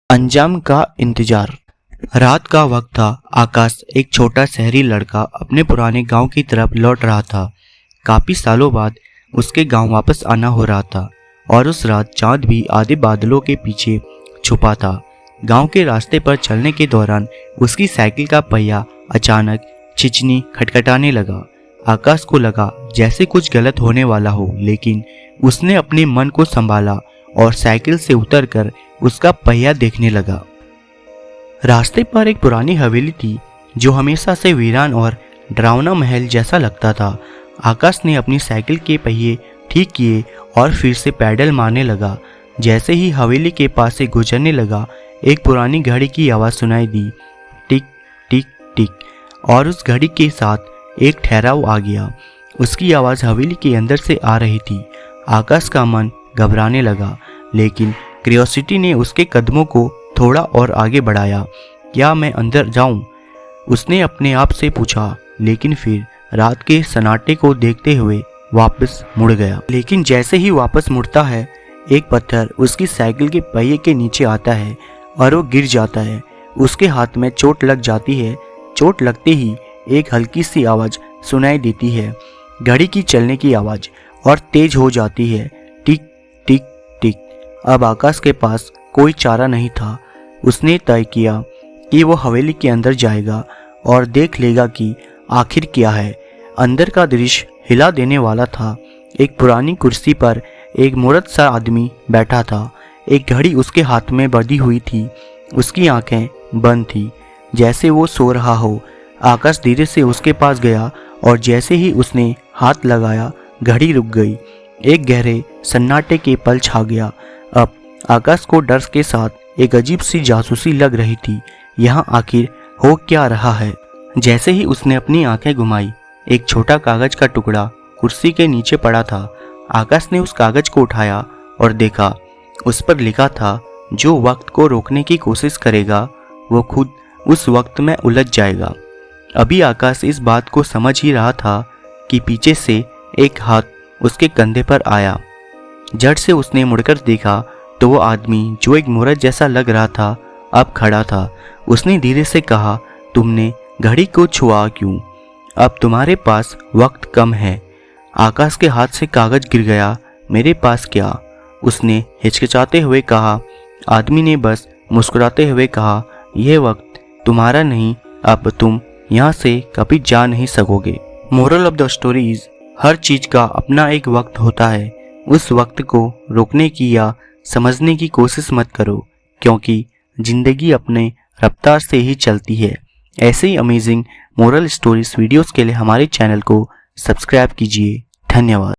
अंजाम का इंतजार। रात का वक्त था। आकाश एक छोटा शहरी लड़का अपने पुराने गांव की तरफ लौट रहा था। काफी सालों बाद उसके गांव वापस आना हो रहा था और उस रात चांद भी आधे बादलों के पीछे छुपा था। गांव के रास्ते पर चलने के दौरान उसकी साइकिल का पहिया अचानक छिचनी खटखटाने लगा। आकाश को लगा जैसे कुछ गलत होने वाला हो, लेकिन उसने अपने मन को संभाला और साइकिल से उतरकर उसका पहिया देखने लगा। रास्ते पर एक पुरानी हवेली थी जो हमेशा से वीरान और डरावना महल जैसा लगता था। आकाश ने अपनी साइकिल के पहिए ठीक किए और फिर से पैडल मारने लगा। जैसे ही हवेली के पास से गुजरने लगा, एक पुरानी घड़ी की आवाज़ सुनाई दी, टिक टिक टिक, और उस घड़ी के साथ एक ठहराव आ गया। उसकी आवाज़ हवेली के अंदर से आ रही थी। आकाश का मन घबराने लगा, लेकिन क्यूरियोसिटी ने उसके कदमों को थोड़ा और आगे बढ़ाया। क्या मैं अंदर जाऊं? उसने अपने आप से पूछा, लेकिन फिर रात के सन्नाटे को देखते हुए वापस मुड़ गया। लेकिन जैसे ही वापस मुड़ता है, एक पत्थर उसकी साइकिल के पहिए के नीचे आता है और वो गिर जाता है। उसके हाथ में चोट लग जाती है। चोट लगते ही एक हल्की सी आवाज़ सुनाई देती है, घड़ी की चलने की आवाज़, और तेज हो जाती है, टिक टिक टिक। अब आकाश के पास कोई चारा नहीं था। उसने तय किया कि वो हवेली के अंदर जाएगा और देख लेगा कि आखिर क्या है। अंदर का दृश्य हिला देने वाला था। एक पुरानी कुर्सी पर एक मूर्ख सा आदमी बैठा था। एक घड़ी उसके हाथ में बंधी हुई थी। उसकी आंखें बंद थी, जैसे वो सो रहा हो। आकाश धीरे से उसके पास गया और जैसे ही उसने हाथ लगाया, घड़ी रुक गई। एक गहरे सन्नाटे के पल छा गया। अब आकाश को डर के साथ एक अजीब सी जासूसी लग रही थी। यहाँ आखिर हो क्या रहा है? जैसे ही उसने अपनी आंखें घुमाई, एक छोटा कागज का टुकड़ा कुर्सी के नीचे पड़ा था। आकाश ने उस कागज को उठाया और देखा। उस पर लिखा था, जो वक्त को रोकने की कोशिश करेगा वो खुद उस वक्त में उलझ जाएगा। अभी आकाश इस बात को समझ ही रहा था कि पीछे से एक हाथ उसके कंधे पर आया। झट से उसने मुड़कर देखा तो वो आदमी, जो एक मूर्ख जैसा लग रहा था, अब खड़ा था। उसने धीरे से कहा, तुमने घड़ी को छुआ क्यों? अब तुम्हारे पास वक्त कम है। आकाश के हाथ से कागज गिर गया। मेरे पास क्या? उसने हिचकिचाते हुए कहा। आदमी ने बस मुस्कुराते हुए कहा, यह वक्त तुम्हारा नहीं, अब तुम यहाँ से कभी जा नहीं सकोगे। Moral of the story is, हर चीज का अपना एक वक्त होता है। उस वक्त को रोकने की या समझने की कोशिश मत करो, क्योंकि जिंदगी अपने रफ्तार से ही चलती है। ऐसे ही अमेजिंग मोरल स्टोरीज वीडियोस के लिए हमारे चैनल को सब्सक्राइब कीजिए। धन्यवाद।